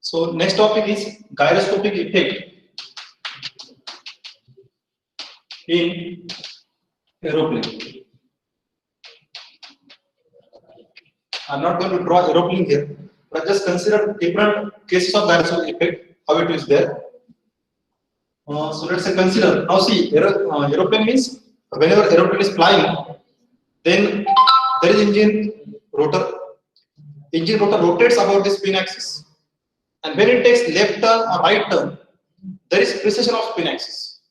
So next topic is gyroscopic effect in aeroplane. I'm not going to draw aeroplane here, but just consider different cases of gyroscopic effect, how it is there. So let's say consider, now see, aeroplane means whenever aeroplane is flying, then there is engine rotor. Engine rotor rotates about the spin axis, and when it takes left turn or right turn, there is precession of spin axis.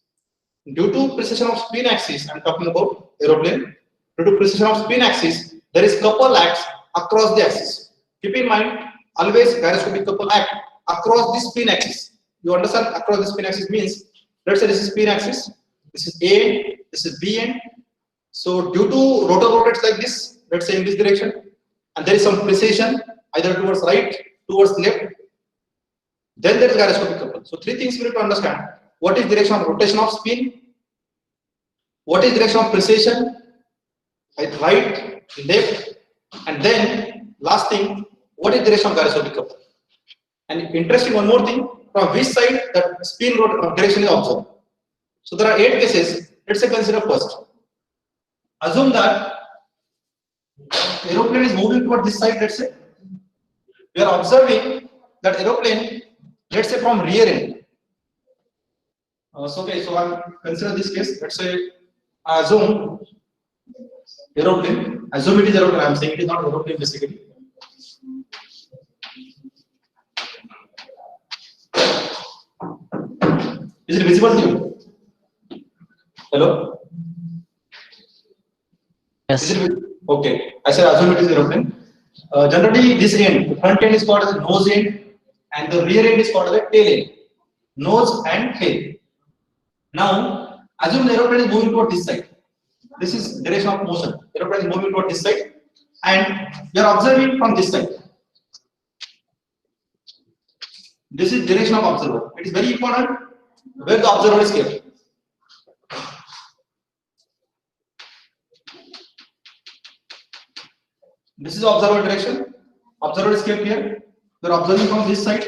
Due to precession of spin axis, I'm talking about aeroplane. Due to precession of spin axis, there is couple acts across the axis. Keep in mind, always gyroscopic couple act across the spin axis. You understand? Across the spin axis means, let's say this is spin axis, this is A, this is B end. So due to rotor rotates like this, let's say in this direction, and there is some precession either towards right, towards left, then there is gyroscopic couple. So three things we need to understand. What is direction of rotation of spin? What is direction of precession? Right, left, and then last thing, what is direction of gyroscopic couple? And interesting, one more thing, from which side that spin direction is observed. So there are 8 cases. Let's say consider first. Assume that aeroplane is moving toward this side. Let's say we are observing that aeroplane, let's say from rear end. So I'm consider this case. Let's say I assume aeroplane. Assume it is aeroplane. I'm saying it is not aeroplane basically. Is it visible to you? Hello? Yes. Is it okay? I said assume it is aeroplane. Generally, this end, the front end is called as the nose end, and the rear end is called as the tail end. Nose and tail. Now, assume the aeroplane is moving toward this side. This is direction of motion. Aeroplane is moving toward this side, and we are observing from this side. This is direction of observer. It is very important where the observer is kept. This is observer direction. Observer is kept here. We are observing from this side.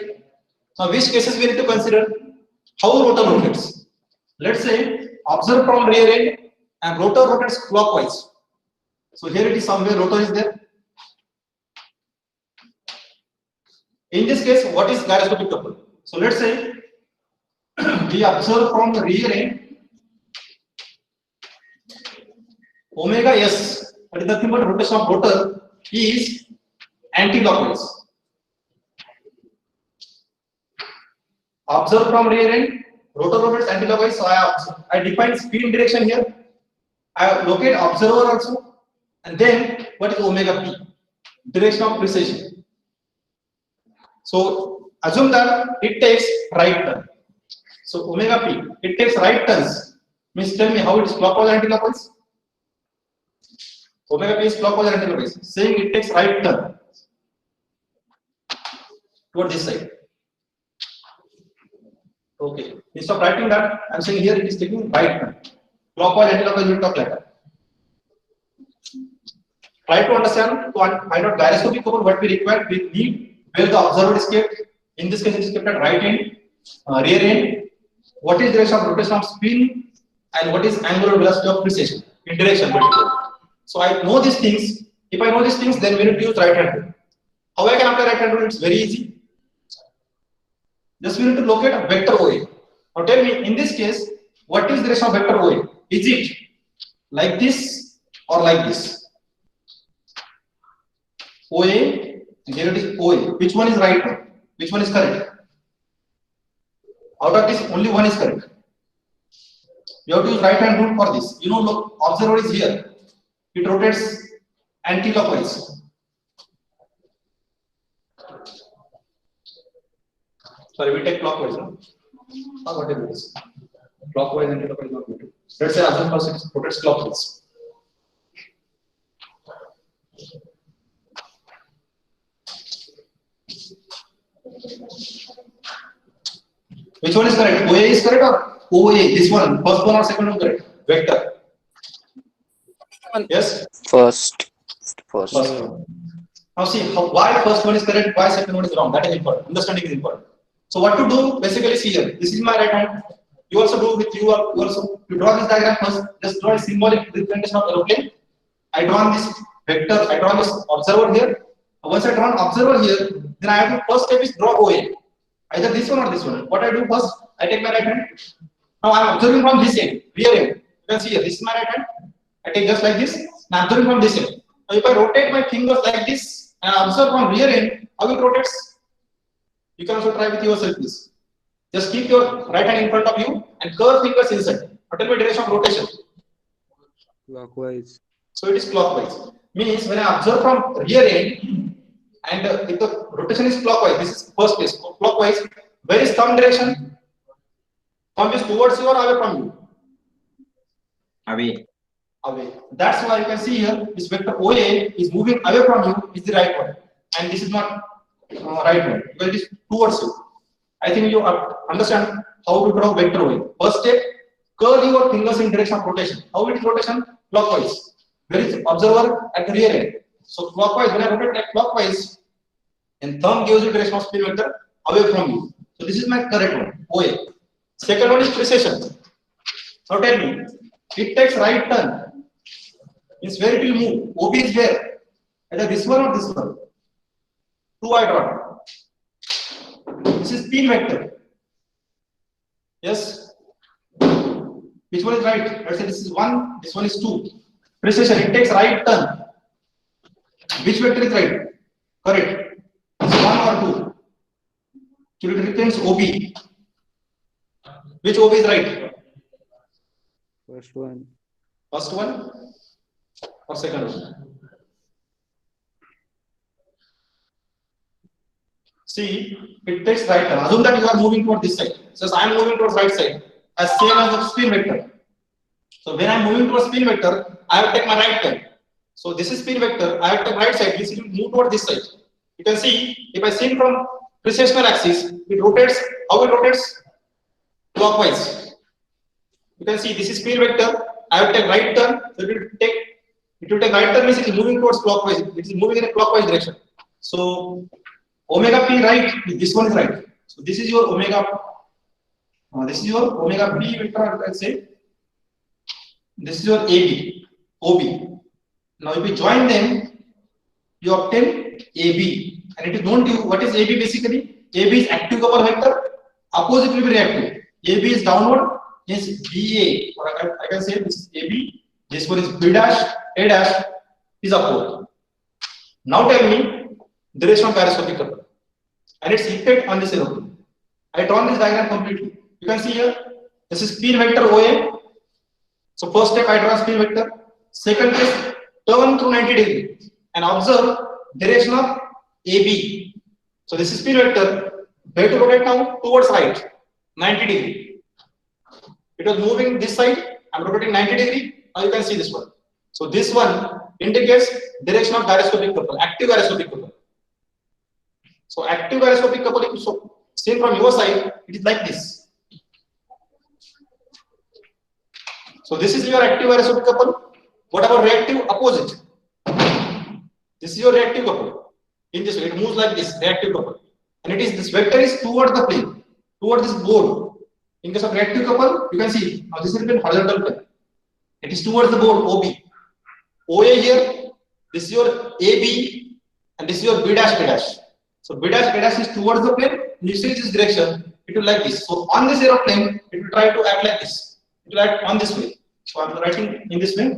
Now, which cases we need to consider? How rotor rotates. Let's say observe from rear end and rotor rotates clockwise. So here it is somewhere rotor is there. In this case, what is gyroscopic couple? So let's say we observe from the rear end omega s, that is nothing but rotation of rotor, is anti-clockwise. Observe from rear end, rotor rotates anti-clockwise. So I define spin direction here. I locate observer also, and then what is omega p? Direction of precession. So assume that it takes right turn. So omega p, it takes right turns. Means tell me how it is clockwise or anti-clockwise? Omega p is clockwise or anti-clockwise. Saying it takes right turn toward this side. Okay. Instead of writing that, I'm saying here it is taking right turn. Clockwise, anti-clockwise, we will talk later. Try to understand, to find out gyroscopic couple, what we require. We need where the observer is kept. In this case, it is kept at right end, rear end. What is direction of rotation of spin, and what is angular velocity of precession in direction particularly. So I know these things. If I know these things, then we need to use right hand rule. How I can apply right hand rule? It's very easy. Just we need to locate a vector OA. Now tell me, in this case, what is the direction of vector OA? Is it like this or like this? OA, and here it is OA. Which one is right? Which one is correct? Out of this, only one is correct. You have to use right hand rule for this. You know, look, observer is here. It rotates anti-clockwise. Sorry, we take clockwise. No? What is this? Clockwise and anti-clockwise not good. Let's say assume first it rotates clockwise. Which one is correct? OA is correct or OA? This one, first one or second one correct? Vector. Yes? First. First one. Now see how, why first one is correct, why second one is wrong. That is important. Understanding is important. So what to do? Basically, see here. This is my right hand. You also do with you also. You draw this diagram first. Just draw a symbolic representation of aeroplane. I draw this vector. I draw this observer here. Once I draw an observer here, then I have to first step is draw OA. Either this one or this one. What I do first, I take my right hand. Now I am observing from this end, rear end. You can see here. This is my right hand. I take just like this. Now observing from this end. Now if I rotate my fingers like this and observe from rear end, how it rotates? You can also try with yourself this. Just keep your right hand in front of you and curve fingers inside. What will be direction of rotation? Clockwise. So it is clockwise. Means when I observe from rear end and if the rotation is clockwise, this is first place. Clockwise, where is thumb direction? Thumb is towards you or away from you? Away. Away. That's why you can see here this vector OA is moving away from you is the right one, and this is not right one because it is towards you. I think you understand how to draw vector OA. First step, curl your fingers in direction of rotation. How it is rotation? Clockwise. Where is observer at the rear end? So clockwise. When I rotate like clockwise, and thumb gives you direction of spin vector away from you. So this is my correct one. OA. Second one is precession. Now tell me, it takes right turn. Means where it will move. OB is where? Either this one or this one. Two I draw. This is spin vector. Yes. Which one is right? Let's say this is 1, this one is 2. Precession, it takes right turn. Which vector is right? Correct. It's 1 or 2. So it represents OB. Which OB is right? First one. First one or second one? See, it takes right turn. Assume that you are moving toward this side. Says I am moving towards right side. As same as the spin vector. So when I am moving towards spin vector, I have to take my right turn. So this is spin vector. I have to take right side. This will move toward this side. You can see if I see from precessional axis, it rotates. How it rotates? Clockwise. You can see this is spin vector. I have to take right turn. So it will take right turn means it is moving towards clockwise. It is moving in a clockwise direction. So omega p right. This one is right. So this is your omega. This is your omega p vector. Let's say this is your AB, OB. Now if you join them, you obtain AB, and it is known to you what is AB basically. AB is active couple vector. Opposite will be reactive. AB is downward. Yes, BA. Or I can say this is AB. This one is B dash. A dash is upward. Now tell me direction of gyroscopic couple and its effect on this aeroplane. I drawn this diagram completely. You can see here. This is spin vector OA. So first step I draw spin vector. Second is turn through 90 degrees and observe direction of AB. So this is spin vector. Where to rotate now? Towards right, 90 degree. It was moving this side. I'm rotating 90 degree. Now you can see this one. So this one indicates direction of gyroscopic couple, active gyroscopic couple. So active gyroscopic couple, if you seen from your side, it is like this. So this is your active gyroscopic couple. What about reactive? Opposite. This is your reactive couple. In this way, it moves like this, reactive couple. And it is this vector is towards the plane, towards this board. In case of reactive couple, you can see now this is in horizontal plane. It is towards the board OB. OA here, this is your AB, and this is your B dash B dash. So B dash A dash is towards the plane. You see this direction, it will like this. So on this aeroplane, it will try to act like this. It will act on this way. So I'm writing in this way.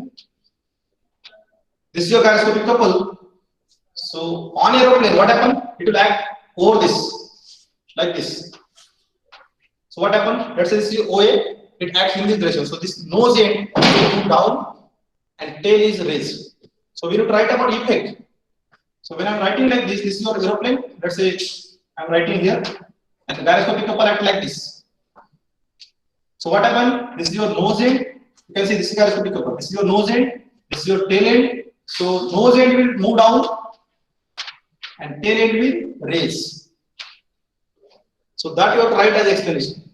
This is your gyroscopic couple. So on aeroplane, what happened? It will act over this, like this. So what happened? Let's say this is OA. It acts in this direction. So this nose end will move down and tail is raised. So we need to write about effect. So when I'm writing like this is your aeroplane. Let's say I'm writing here, and the gyroscopic couple act like this. So what happened? This is your nose end. You can see this is gyroscopic couple. This is your nose end. This is your tail end. So nose end will move down and tail end will raise. So that you have to write as explanation.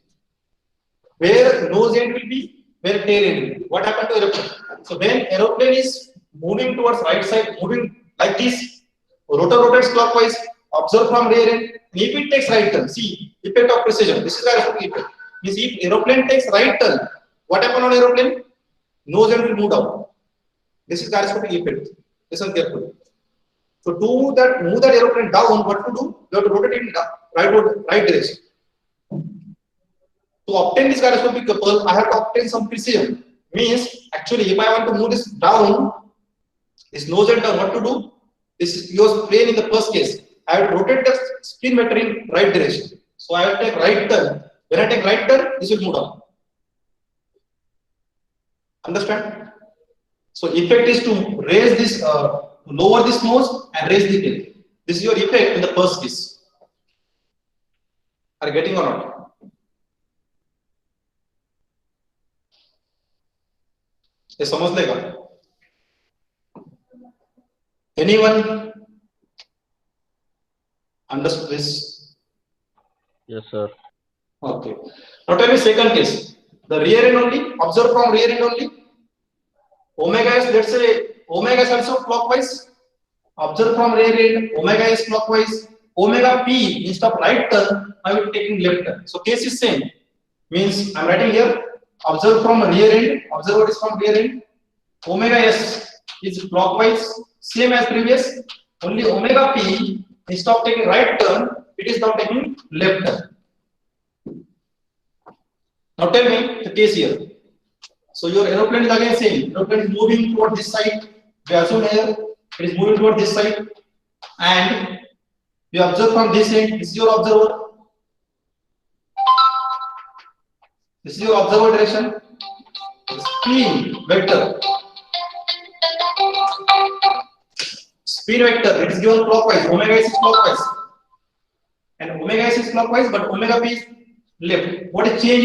Where nose end will be, where tail end will be. What happened to aeroplane? So when aeroplane is moving towards right side, moving like this, Rotor rotates clockwise. Observe from rear end. And if it takes right turn, see effect of precision. This is gyroscopic effect. Means if aeroplane takes right turn, what happen on aeroplane? Nose end will move down. This is gyroscopic effect. Listen carefully. So to that move that aeroplane down, what to do? You have to rotate it in right direction. To obtain this gyroscopic couple, I have to obtain some precision. Means actually, if I want to move this down, this nose end down, what to do? This is your plane in the first case. I have to rotate the spin vector in right direction. So I have to take right turn. When I take right turn, this will move down. Understand? So effect is to raise this, lower this nose and raise the tail. This is your effect in the first case. Are you getting or not? ये समझ लेगा? Anyone understood this? Yes, sir. Okay. Now tell me second case. The rear end only. Observe from rear end only. Omega is, let's say omega is also clockwise. Observe from rear end. Omega is clockwise. Omega p instead of right turn, I will be taking left turn. So case is same. Means I'm writing here. Observe from rear end. Observe what is from rear end. Omega s is clockwise, same as previous. Only omega p instead of taking right turn, it is now taking left turn. Now tell me the case here. So your aeroplane is again same. Aeroplane is moving toward this side. We assume here it is moving toward this side, and you observe from this end. This is your observer. This is your observer direction. Spin vector. Spin vector. It is given clockwise. Omega s is clockwise, and omega s is clockwise, but omega p is left. What is change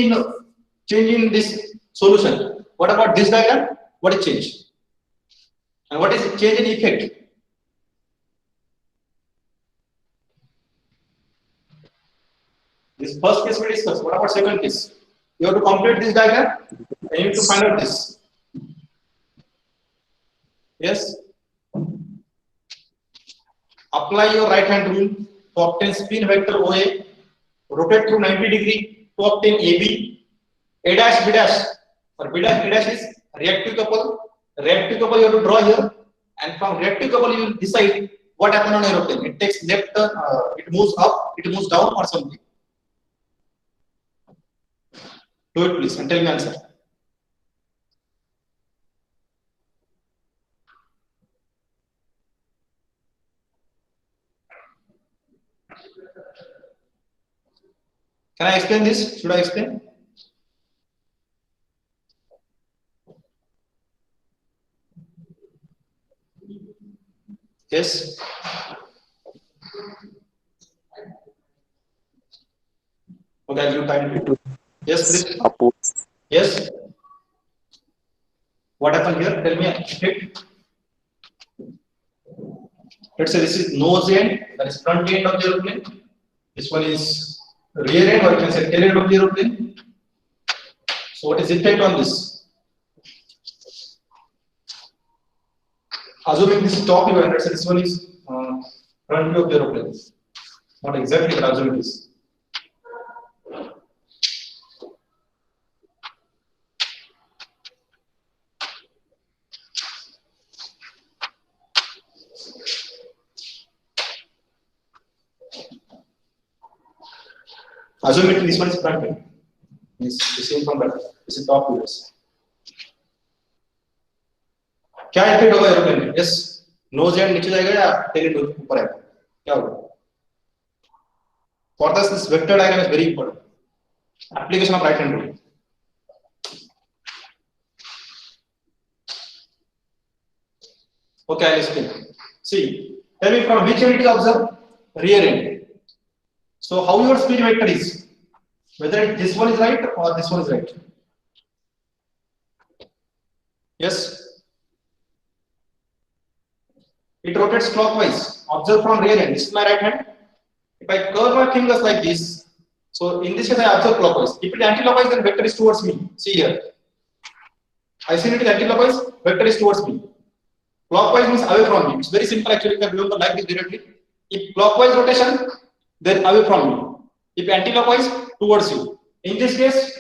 in this solution? What about this diagram? What is change? And what is change in effect? This first case we discussed. What about second case? You have to complete this diagram and you need to find out this. Yes? Apply your right hand rule to obtain spin vector OA. Rotate through 90 degree to obtain AB. A dash B dash or B dash A dash is reactive couple. Reactive couple you have to draw here, and from reactive couple you will decide what happens on aeroplane. It takes left turn, it moves up, it moves down, or something. Do it please and tell me answer. Can I explain this? Should I explain? Yes. Okay, I'll give time to. Yes, please. Yes. What happened here? Tell me. Let's say this is nose end, that is front end of the aeroplane. This one is rear end, or you can say tail end of the aeroplane. So what is effect on this? Assuming this is top view, let's say this one is front view of the aeroplane. Not exactly, but assuming this. Assume this one is front end. Is the same from that. This is top view. क्या effect होगा aeroplane में? Yes, knows and नीचे जाएगा या tell and ऊपर आएगा? क्या होगा? For this vector diagram is very important. Application of right hand rule. Okay, I'll explain. See, tell me from which end it is observed? Rear end. So how your speed vector is? Whether this one is right or this one is right? Yes. It rotates clockwise. Observe from rear end. This is my right hand. If I curve my fingers like this, so in this case I observe clockwise. If it is anti-clockwise, then vector is towards me. See here. I see it is anti-clockwise, vector is towards me. Clockwise means away from me. It's very simple actually. You can remember like this directly. If clockwise rotation, then away from you. If anti-clockwise, towards you. In this case,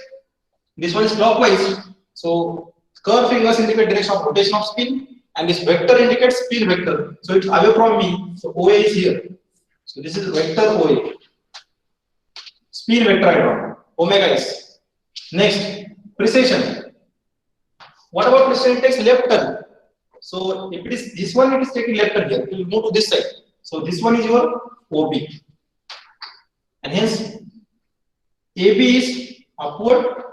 this one is clockwise. So curve fingers indicate direction of rotation of spin, and this vector indicates spin vector. So it's away from me. So OA is here. So this is vector OA. Spin vector I draw. Omega S. Next, precession. What about precession? It takes left turn. So if it is this one, it is taking left turn here. It will move to this side. So this one is your OB. And hence AB is upward,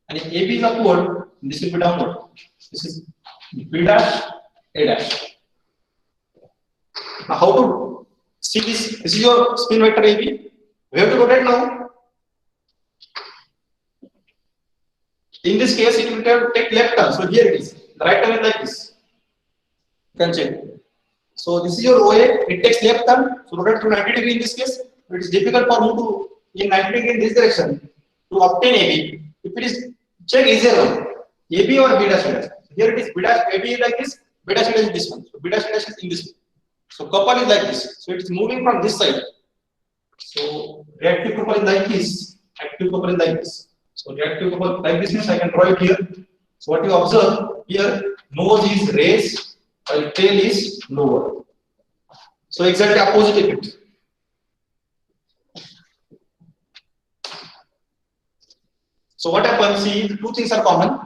and if AB is upward, this will be downward. This is B dash, A dash. Now how to see this? This is your spin vector AB. We have to rotate now. In this case, it will take left turn. So here it is. The right turn is like this. You can check. So this is your OA. It takes left turn. So rotate to 90 degree in this case. It is difficult for you to in 90 degree in this direction to obtain AB. If it is check easier one, AB or B dash A dash. Here it is B dash AB is like this. B dash A dash is this one. So B dash A dash is in this. So couple is like this. So it is moving from this side. So reactive couple is like this. Active couple is like this. So reactive couple like this means I can draw it here. So what you observe here, nose is raised while tail is lower. So exactly opposite effect. So what happens? See, two things are common.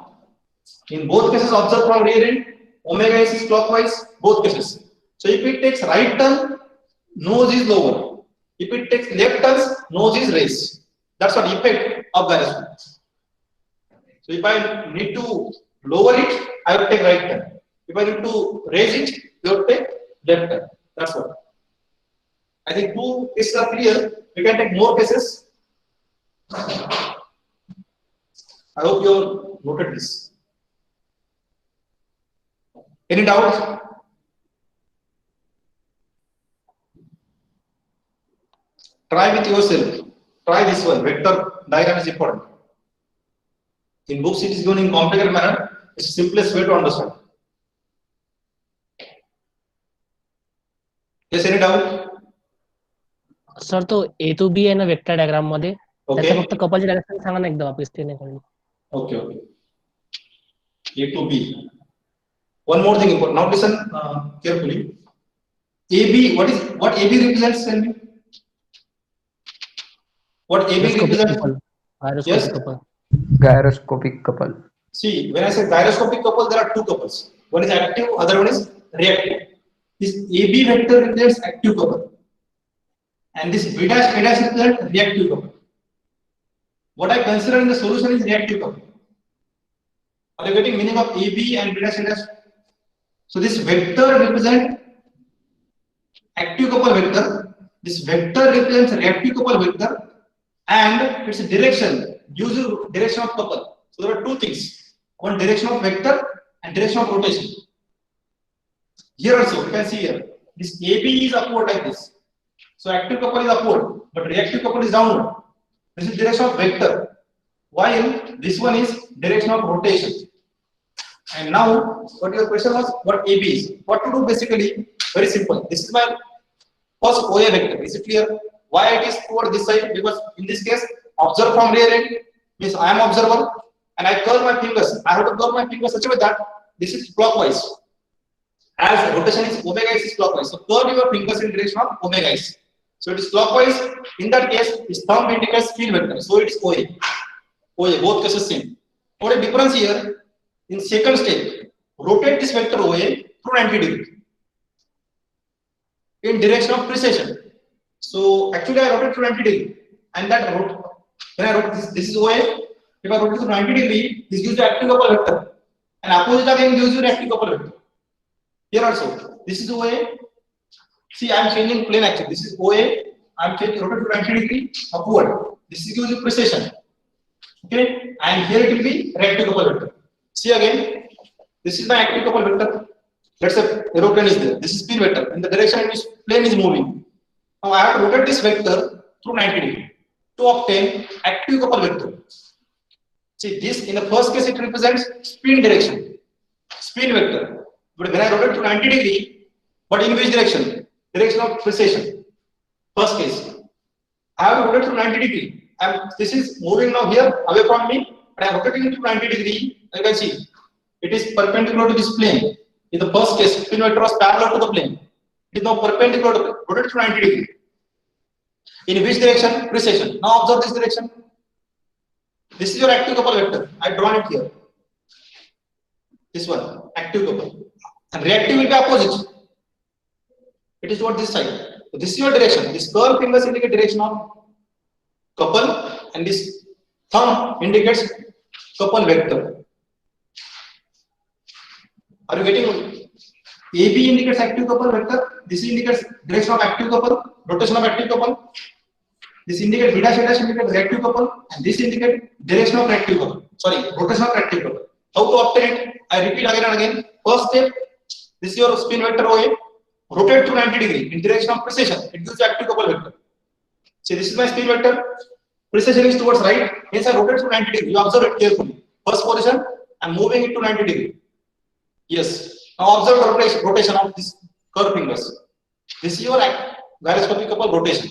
In both cases, observe from rear end, omega s is clockwise, both cases. So if it takes right turn, nose is lower. If it takes left turns, nose is raised. That's what effect of gyroscope. So if I need to lower it, I will take right turn. If I need to raise it, you will take left turn. That's what. I think two cases are clear. We can take more cases. I hope you have noted this. Any doubts? Try with yourself. Try this one. Vector diagram is important. In books, it is given in complicated manner. It's the simplest way to understand. Yes, any doubt? Sir तो ए to be आहे ना vector diagram मध्ये Okay. त्याचं फक्त कपलचे direction सांगा ना एकदा वापस ते नाही कळलं. Okay, okay. A to B. One more thing important. Now listen carefully. AB, what AB represents? Tell me. What AB represents? Yes. couple. Gyroscopic couple. See, when I say gyroscopic couple, there are two couples. One is active, other one is reactive. This AB vector represents active couple, and this B dash A dash represents reactive couple. What I consider in the solution is reactive couple. Are you getting meaning of AB and B dash A dash? So this vector represents active couple vector. This vector represents reactive couple vector, and its direction gives you direction of couple. So there are two things: one direction of vector and direction of rotation. Here also you can see here this AB is upward like this. So active couple is upward, but reactive couple is downward. This is direction of vector, while this one is direction of rotation. And now, what your question was, what AB is? What to do basically? Very simple. This is my first OA vector. Is it clear? Why it is toward this side? Because in this case, observe from rear end means I am observer, and I curl my fingers. I have to curl my fingers such a way that this is clockwise. As rotation is omega s is clockwise. So curl your fingers in direction of omega s. So it is clockwise. In that case, its thumb indicates spin vector. So it is OA. OA, both cases same. What a difference here? In second step, rotate this vector OA through 90 degree in direction of precession. So actually I rotate through 90 degree, and that when I rotate this is OA. If I rotate through 90 degree, this gives you active couple vector, and opposite again gives you reactive couple vector. Here also, this is OA. See, I am changing plane actually. This is OA. I am changing rotate to 90 degree upward. This gives you precession. Okay, and here it will be reactive couple vector. See again, this is my active couple vector. Let's say aeroplane is there. This is spin vector in the direction in which plane is moving. Now I have to rotate this vector through 90 degree to obtain active couple vector. See, this in the first case it represents spin direction, spin vector. But when I rotate to 90 degree, but in which direction? Direction of precession. First case, I have to rotate to 90 degree. This is moving now here away from me, but I am rotating to 90 degree. You can see it is perpendicular to this plane. In the first case, spin vector was parallel to the plane. It is now perpendicular to rotate to 90 degree. In which direction? Precession. Now observe this direction. This is your active couple vector. I drawn it here. This one, active couple. And reactive will be opposite. It is toward this side. So this is your direction. This curved fingers indicate direction of couple, and this thumb indicates couple vector. Are you getting? AB indicates active couple vector. This indicates direction of active couple, rotation of active couple. This indicates B dash A dash indicates reactive couple, and this indicates direction of reactive couple. Sorry, rotation of reactive couple. How to obtain it? I repeat again and again. First step, this is your spin vector OA. Rotate to 90 degree in direction of precession. It gives you active couple vector. See, this is my spin vector. Precession is towards right. Hence, I rotate to 90 degree. You observe it carefully. First position, I'm moving it to 90 degree. Yes. Now observe the rotation of this curved fingers. This is your gyroscopic couple rotation.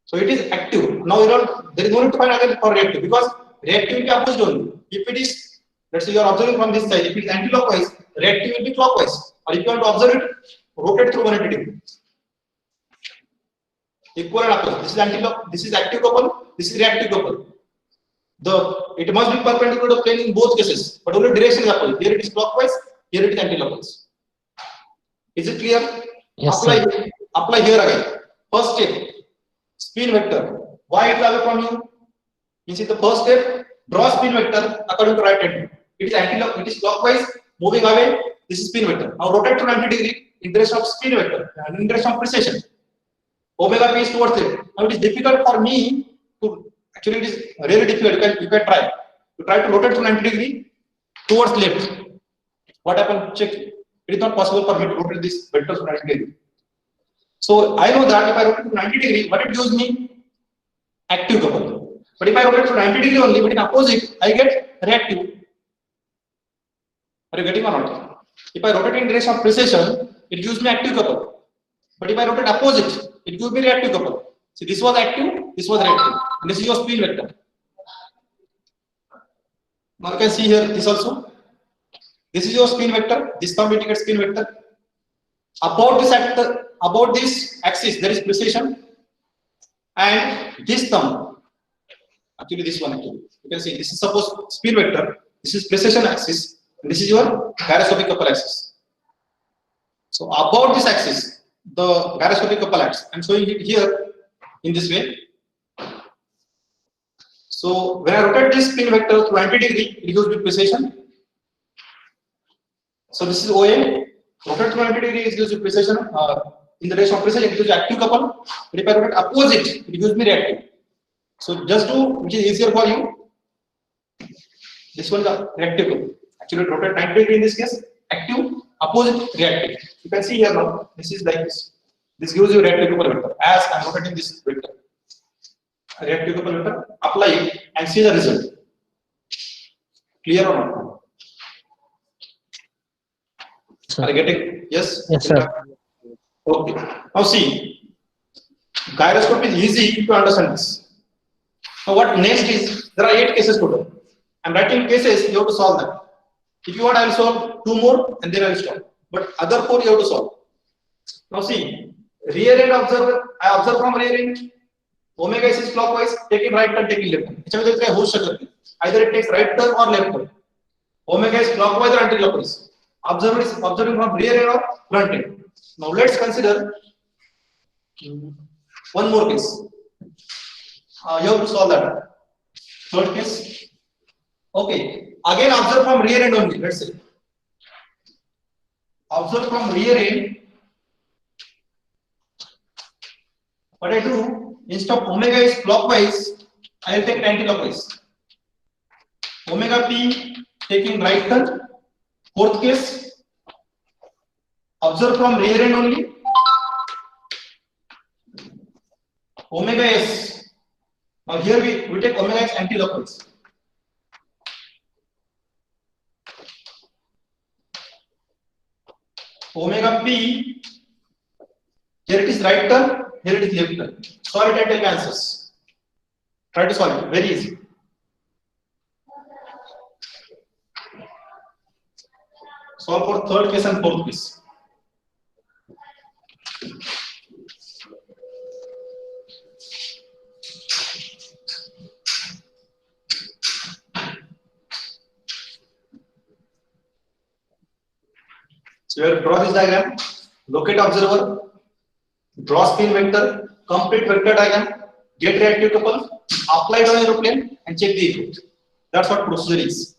So it is active. Now there is no need to find again for reactive, because reactive will be opposite only. If it is, let's say you are observing from this side, if it is anti-clockwise, reactive will be clockwise. Or if you want to observe it, rotate through 180 degree. Equal and opposite. This is anti-clock. This is active couple. This is reactive couple. It must be perpendicular to the plane in both cases, but only direction is opposite. Here it is clockwise. Here it is anti-clockwise. Is it clear? Yes, apply, sir. apply here again. First step, spin vector. Why it is away from you? You see the first step, draw spin vector according to right hand. It is it is clockwise, moving away. This is spin vector. Now rotate to 90 degree in direction of spin vector and in direction of precession. Omega p is towards it. Now it is difficult for me to, actually it is really difficult. You can try. You try to rotate to 90 degree towards left. What happened? Check. It is not possible for me to rotate this vector to 90 degree. So I know that if I rotate to 90 degree, what it gives me? Active couple. But if I rotate to 90 degree only, but in opposite, I get reactive. Are you getting or not? If I rotate in direction of precession, it gives me active couple. But if I rotate opposite, it gives me reactive couple. See, this was active, this was reactive. And this is your spin vector. Now you can see here this also. This is your spin vector. This thumb indicates spin vector. About this axis, there is precession. And this thumb, actually this one actually. You can see this is suppose spin vector. This is precession axis. And this is your gyroscopic couple axis. So about this axis, the gyroscopic couple axis, I'm showing it here in this way. So when I rotate this spin vector to 90 degree, it gives me precession. So this is OA. Rotate to 90 degree, it gives you precession. In the direction of precession, it gives you active couple. But if I rotate opposite, it gives me reactive. So just do, which is easier for you. This one is a reactive couple. Actually, rotate 90 degree in this case, active, opposite, reactive. You can see here now, this is like this. This gives you reactive couple vector. As I am rotating this vector, reactive couple vector, apply it and see the result. Clear or not? Sir. Are you getting? Yes? Yes, sir. Okay. Now see, gyroscope is easy to understand this. Now what next is, there are 8 cases total. I am writing cases, you have to solve them. If you want, I will solve 2 more and then I will stop. But other 4 you have to solve. Now see, rear end observer, I observe from rear end. Omega is clockwise, taking right turn, taking left turn. Either it takes right turn or left turn. Omega is clockwise or anti-clockwise. Observer is observing from rear end or front end. Now let's consider one more case. You have to solve that. Third case. Okay. Again, observe from rear end only. Let's say. Observe from rear end. What I do, instead of omega is clockwise, I will take anti-clockwise. Omega p taking right turn. Fourth case, observe from rear end only. Omega s. Now here we take omega s anti-clockwise. omega p, here it is right turn, here it is left turn. Solve it and tell me answers. Try to solve it, very easy. Solve for third case and fourth case. So you have to draw this diagram, locate observer, draw spin vector, complete vector diagram, get reactive couple, apply it on aeroplane and check the effect. That's what procedure is.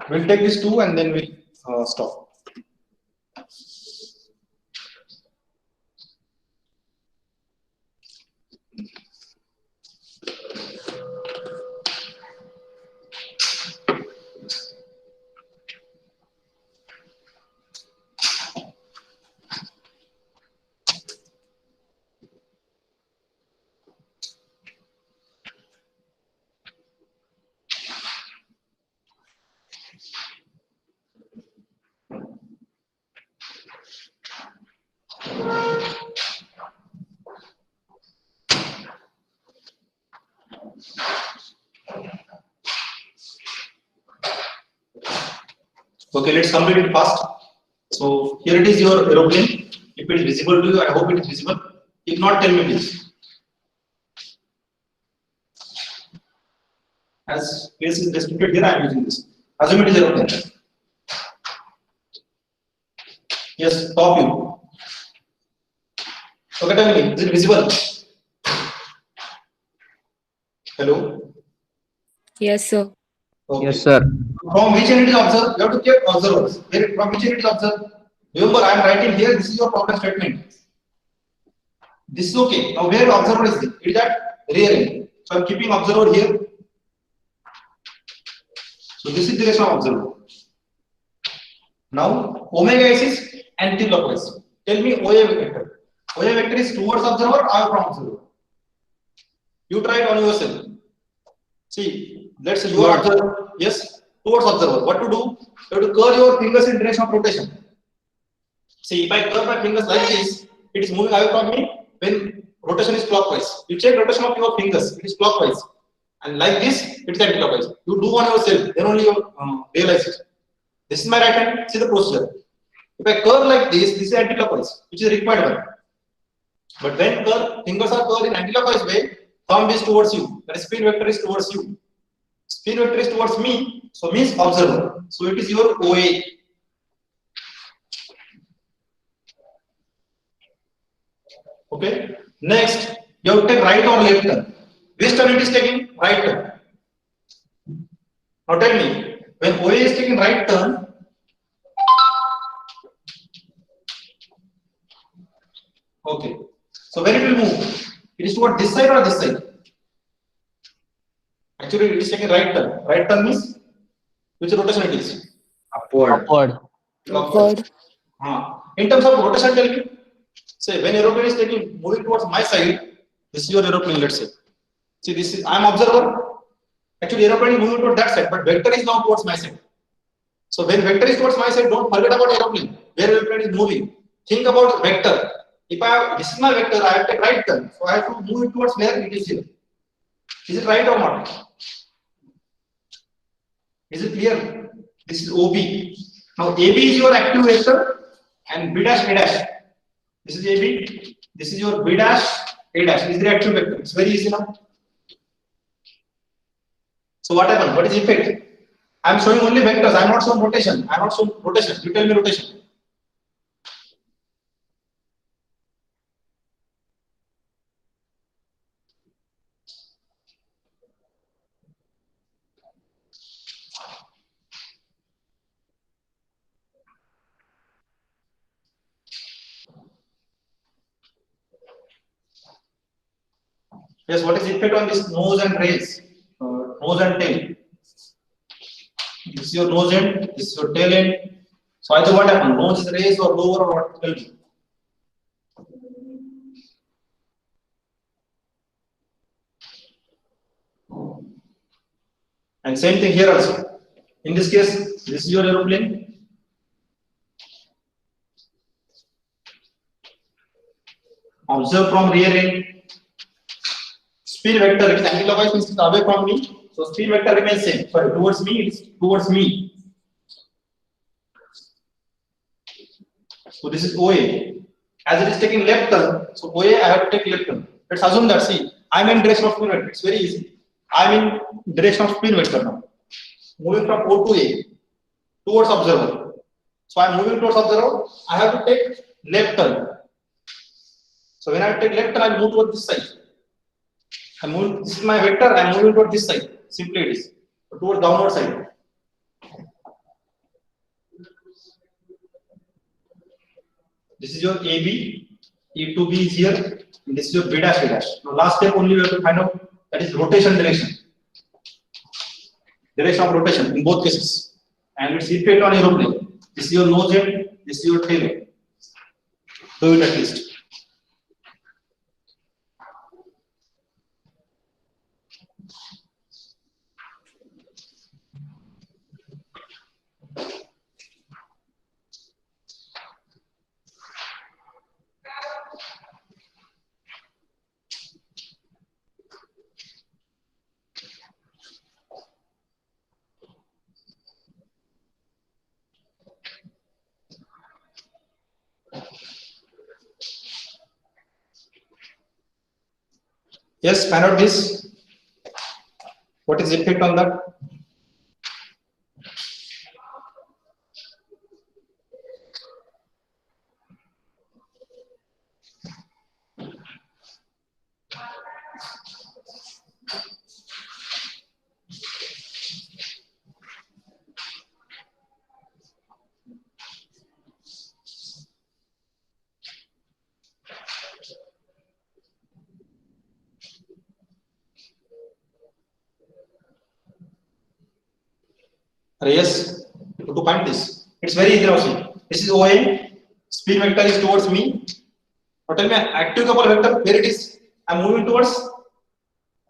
We'll take these two and then we'll stop. Okay, let's complete it fast. So here it is your aeroplane. If it is visible to you, I hope it is visible. If not, tell me please. As place is restricted here, I am using this. Assume it is aeroplane. Yes, top view. Okay, tell me, is it visible? Hello? Yes, sir. Okay. Yes, sir. From which end it is observed? You have to check observers. From which end it is observed? Remember, I am writing here, this is your problem statement. This is okay. Now, where observer is it? It is at rear end. So, I am keeping observer here. So, this is the direction of observer. Now, omega s is anti-clockwise. Tell me OA vector. OA vector is towards observer or from observer? You try it on yourself. See, let's say you are observer. Yes, towards observer. What to do? You have to curl your fingers in direction of rotation. See, if I curl my fingers like this, it is moving away from me when rotation is clockwise. You check rotation of your fingers, it is clockwise. And like this, it is anti-clockwise. You do on yourself, then only you realize it. This is my right hand, see the procedure. If I curl like this is anti-clockwise, which is required one. But when fingers are curled in anti-clockwise way, thumb is towards you, that is spin vector is towards you. Spin vector is towards me, so means observer. So it is your OA. Okay. Next, you have to take right or left turn. Which turn it is taking? Right turn. Now tell me, when OA is taking right turn, okay. So when it will move, it is toward this side or this side? Actually, it is taking right turn. Right turn means which rotation it is? Upward. Upward. Upward. In terms of rotation, tell me. Say when aeroplane is moving towards my side, this is your aeroplane. Let's say. See, this is I am observer. Actually, aeroplane is moving towards that side, but vector is now towards my side. So when vector is towards my side, don't forget about aeroplane. Where aeroplane is moving, think about vector. If this is my vector, I have to take right turn. So I have to move it towards where it is here. Is it right or not? Is it clear? This is OB. Now AB is your active vector and B dash A dash. This is AB. This is your B dash A dash. Is the reactive vector. It's very easy now. So what happened? What is effect? I am showing only vectors. I am not showing rotation. I am not showing rotation. You tell me rotation. Yes, what is the effect on this nose and rays? Nose and tail. This is your nose end, this is your tail end. So either what happens, nose is raised or lower or what will be. And same thing here also. In this case, this is your aeroplane. Observe from rear end. Speed vector is anti-clockwise means it's away from me. So speed vector remains same. Sorry, towards me, it's towards me. So this is OA. As it is taking left turn, so OA I have to take left turn. Let's assume that, see, I'm in direction of speed vector. It's very easy. I'm in direction of speed vector now. Moving from O to A towards observer. So I'm moving towards observer. I have to take left turn. So when I take left turn, I move towards this side. This is my vector. I'm moving towards this side. Simply it is towards downward side. This is your AB. E2B is here. And this is your B dash A dash. Now last step only we have to find out, that is rotation direction. Direction of rotation in both cases. And its effect on aeroplane. This is your nose end. This is your tail end. Do it at least. Yes, find out this. What is the effect on that? Yes, to find this. It's very easy now. See, this is OA. Speed vector is towards me. Now tell me, active couple vector, where it is? I'm moving towards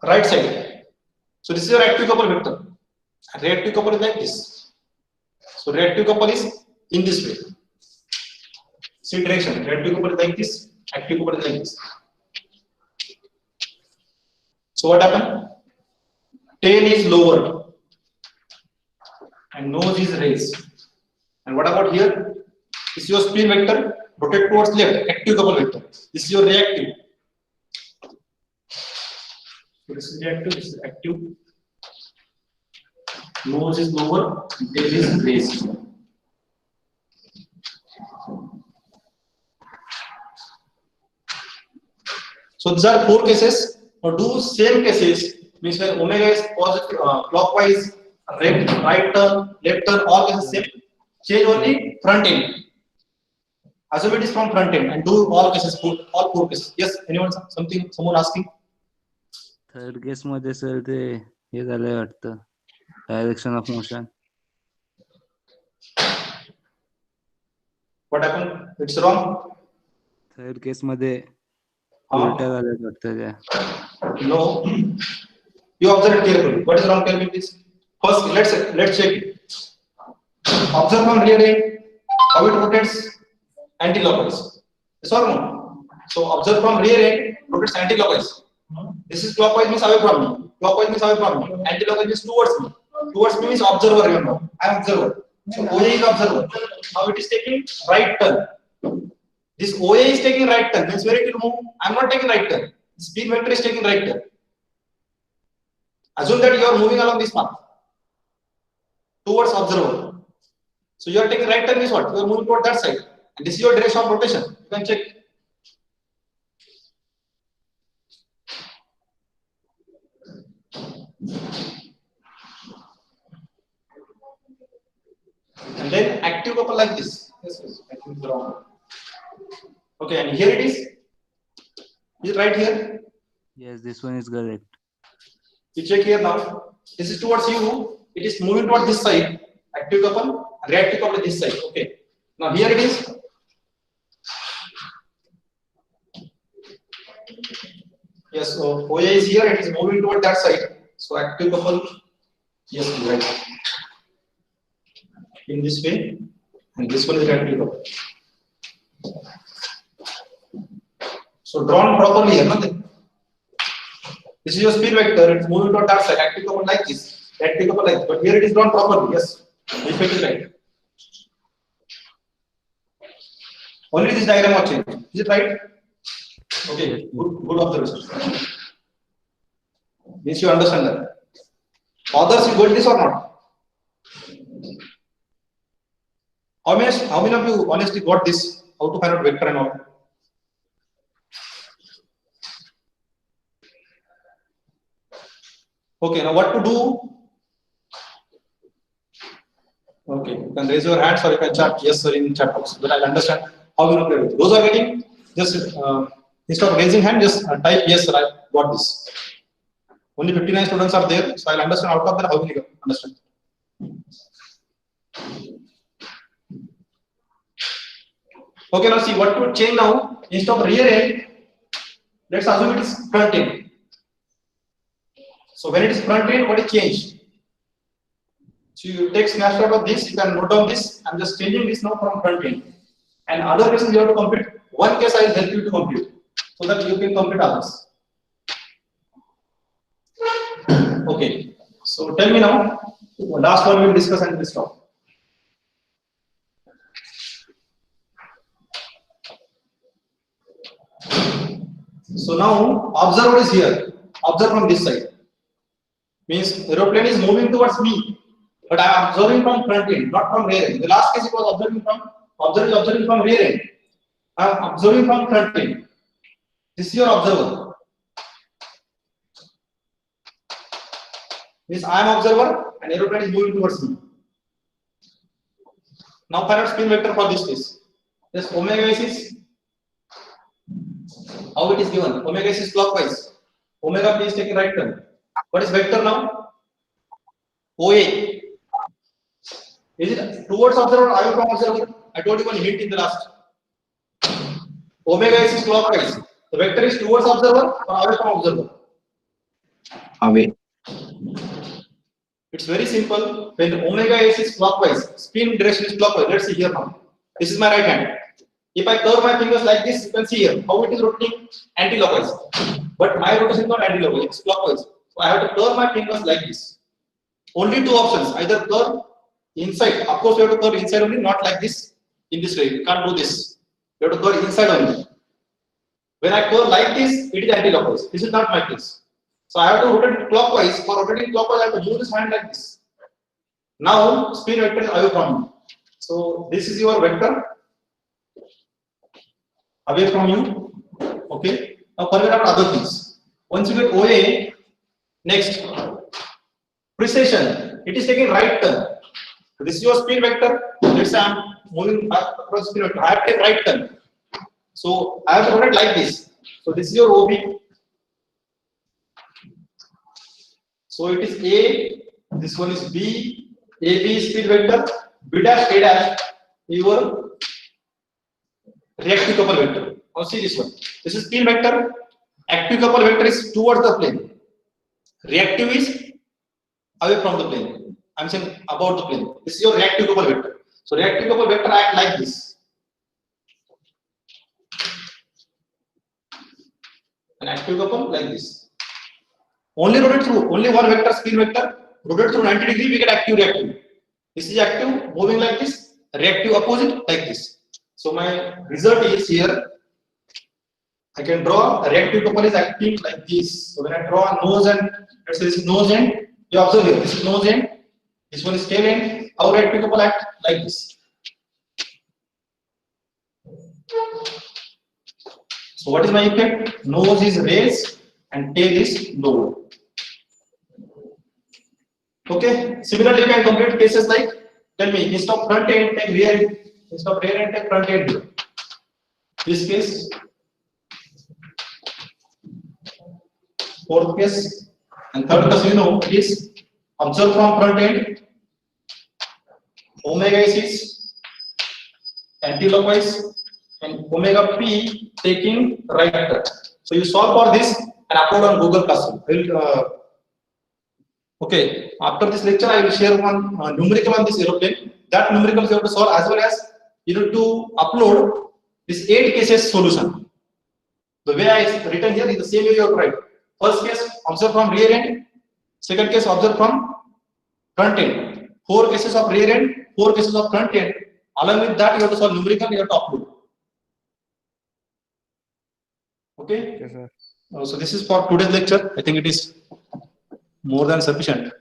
right side. So this is your active couple vector. Reactive couple is like this. So reactive couple is in this way. See direction. Reactive couple is like this. Active couple is like this. So what happened? Tail is lower and nose is raised. And what about here? This is your speed vector, rotate towards left, active couple vector. This is your reactive. So this is reactive, this is active. Nose is lower, tail is raised. So these are 4 cases. Now do same cases, means when omega is positive, clockwise, right turn, left turn, all cases same. Change only front end. Assume it is from front end and do all cases, all 4 cases. Yes, anyone, someone asking? Third case मध्ये sir ते हे झालंय वाटतं, direction of motion. What happened? It's wrong. Third case मध्ये उलट्या झाल्यात वाटतं त्या. No. You observe it carefully. What is wrong? Tell me please. First, let's check it. Observe from rear end how it rotates anti-clockwise. Yes or no? So observe from rear end rotates anti-clockwise. This is clockwise means away from me. Clockwise means away from me. Anti-clockwise means towards me. Towards me means observer. Remember, I am observer. So OA is observer. Now it is taking right turn. This OA is taking right turn. Means where it will move? I am not taking right turn. Speed vector is taking right turn. Assume that you are moving along this path towards observer. So you are taking right turn is what? You are moving toward that side. And this is your direction of rotation. You can check. And then active couple like this. Yes, I think it's wrong. Okay, and here it is. Is it right here? Yes, this one is correct. You check here now. This is towards you. It is moving towards this side. Active couple, reactive couple this side. Okay. Now here it is. Yes, so OA is here, it is moving toward that side. So active couple, yes, right. In this way, and this one is active couple. So drawn properly here, nothing. This is your spin vector, it's moving toward that side, active couple like this, active couple like this. But here it is drawn properly, yes. This way is right. Only this diagram was changed. Is it right? Okay, good observation. Means you understand that. Others, you got this or not? How many of you honestly got this? How to find out vector and all? Okay, now what to do? Okay, you can raise your hands or you can chat yes sir in chat box. But I'll understand how you play with. Those are getting just instead of raising hand, just type yes sir, I got this. Only 59 students are there, so I'll understand out of that how you understand. Okay, now see what to change now. Instead of rear end, let's assume it is front end. So when it is front end, what is changed? So you take snapshot of this, you can note down this. I'm just changing this now from front end. And other cases you have to complete. One case I will help you to complete so that you can complete others. Okay. So tell me now. Last one we will discuss and we'll stop. So now observer is here. Observe from this side. Means aeroplane is moving towards me, but I am observing from front end, not from rear end. In the last case it was observing from rear end. I am observing from front end. This is your observer. Means I am observer and aeroplane is moving towards me. Now find out spin vector for this case. This omega is how it is given. Omega is clockwise. Omega please take a right turn. What is vector now? OA. Is it towards observer or away from observer? I told you one hint in the last. Omega is clockwise. The vector is towards observer or away from observer? Away. It's very simple. When omega is clockwise, spin direction is clockwise. Let's see here now. This is my right hand. If I curve my fingers like this, you can see here how it is rotating anti-clockwise. But my rotation is not anti-clockwise, it's clockwise. So I have to curve my fingers like this. Only two options, either curve inside. Of course, you have to curve inside only, not like this in this way. You can't do this. You have to curve inside only. When I curve like this, it is anti-clockwise. This is not my case. So I have to rotate it clockwise. For rotating clockwise, I have to move this hand like this. Now, spin vector is away from me. So this is your vector away from you. Okay. Now forget about other things. Once you get OA, next precession. It is taking right turn. This is your spin vector. Let's say I'm moving back across spin vector. I have to take right turn. So I have to rotate like this. So this is your OB. So it is A. This one is B. AB is spin vector. B dash A dash. Your reactive couple vector. Now see this one. This is spin vector. Active couple vector is towards the plane. Reactive is away from the plane. I'm saying about the plane. This is your reactive couple vector. So reactive couple vector act like this. An active couple like this. Only rotate through, only one vector, spin vector. Rotate through 90 degree, we get active reactive. This is active, moving like this. Reactive opposite like this. So my result is here. I can draw a reactive couple is acting like this. So when I draw a nose and let's say this is nose end, you observe here. This is nose end. This one is tail end. Our reactive couple act like this. So what is my effect? Nose is raised and tail is lowered. Okay. Similarly, you can complete cases like, tell me, instead of front end, take rear end. Instead of rear end, take front end here. This case. Fourth case. And third case, you know, is observe from front end. Omega is anti-clockwise, and omega p taking right turn. So you solve for this and upload on Google Classroom. Okay, after this lecture, I will share one numerical on this aeroplane. That numerical you have to solve, as well as you need to upload this 8 cases solution. The way I written here is the same way you have to write. First case, observe from rear end. Second case, observe from front end. 4 cases of rear end, 4 cases of front end. Along with that, you have to solve numerical, you have to upload. Okay? Yes, sir. So this is for today's lecture. I think it is more than sufficient.